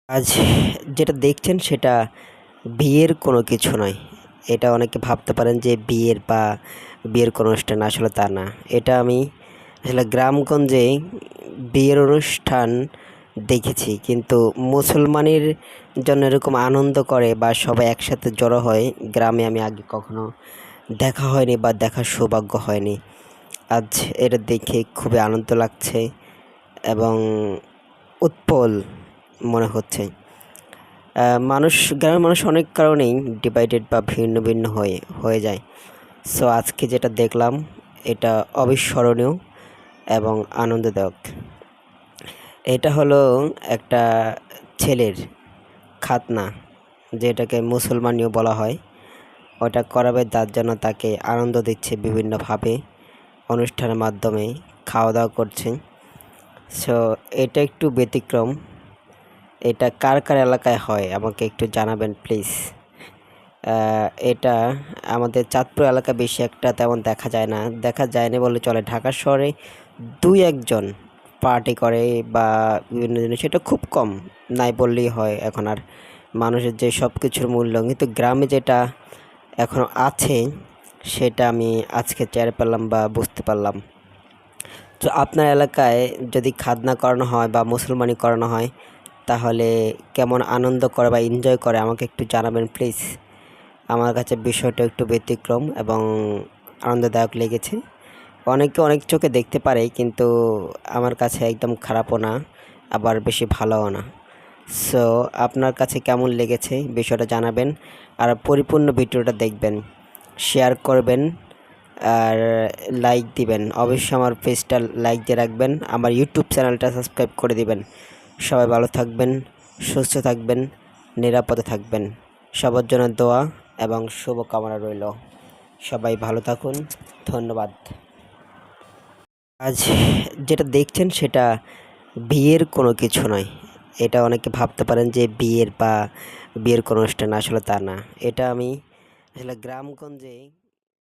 আজ যেটা দেখছেন সেটা বিয়ের কোনো কিছু নয়। এটা অনেকে ভাবতে পারেন যে বিয়ের কোনো অনুষ্ঠান, আসলে তা না। এটা আমি আসলে গ্রামগঞ্জে বিয়ের অনুষ্ঠান দেখেছি, কিন্তু মুসলমানের জন্য এরকম আনন্দ করে বা সবাই একসাথে জড়ো হয় গ্রামে আমি আগে কখনো দেখা হয়নি বা দেখার সৌভাগ্য হয়নি। আজ এটা দেখে খুবই আনন্দ লাগছে এবং উৎপল মনে হচ্ছে। গ্রামের মানুষ অনেক কারণেই ডিভাইডেড বা ভিন্ন ভিন্ন হয়ে যায়। সো আজকে যেটা দেখলাম এটা অবিস্মরণীয় এবং আনন্দদায়ক। এটা হলো একটা ছেলের খাতনা, যেটাকে মুসলমানিও বলা হয়। ওটা করাবে তার জন্য তাকে আনন্দ দিচ্ছে বিভিন্নভাবে, অনুষ্ঠানের মাধ্যমে খাওয়া দাওয়া করছে। সো এটা একটু ব্যতিক্রম। এটা কার কার এলাকায় হয় আমাকে একটু জানাবেন প্লিজ। এটা আমাদের চাঁদপুর এলাকায় বেশি একটা তেমন দেখা যায় না বললে চলে। ঢাকা শহরে দুই একজন পার্টি করে বা বিভিন্ন জিনিস, এটা খুব কম, নাই বললেই হয়। এখন আর মানুষের যে সব কিছুর মূল্য, কিন্তু গ্রামে যেটা এখনও আছে সেটা আমি আজকে টের পেলাম বা বুঝতে পারলাম। তো আপনার এলাকায় যদি খাজনা করানো হয় বা মুসলমানি করানো হয়, তাহলে কেমন আনন্দ করে বা এনজয় করে আমাকে একটু জানাবেন প্লিজ। আমার কাছে বিষয়টা একটু ব্যতিক্রম এবং আনন্দদায়ক লেগেছে। অনেকে অনেক চোখে দেখতে পারে, কিন্তু আমার কাছে একদম খারাপও না, আবার বেশি ভালোও না। সো আপনার কাছে কেমন লেগেছে বিষয়টা জানাবেন, আর পরিপূর্ণ ভিডিওটা দেখবেন, শেয়ার করবেন আর লাইক দিবেন। অবশ্যই আমার পেজটা লাইক দিয়ে রাখবেন, আমার ইউটিউব চ্যানেলটা সাবস্ক্রাইব করে দিবেন। সবাই ভালো থাকবেন, সুস্থ থাকবেন, নিরাপদে থাকবেন। সবার জন্য দোয়া এবং শুভকামনা রইল। সবাই ভালো থাকুন, ধন্যবাদ। আজ যেটা দেখছেন সেটা বিয়ের কোনো কিছু নয়। এটা অনেকে ভাবতে পারেন যে বিয়ের কোনো অনুষ্ঠান, আসলে তা না। এটা আমি আসলে গ্রামগঞ্জে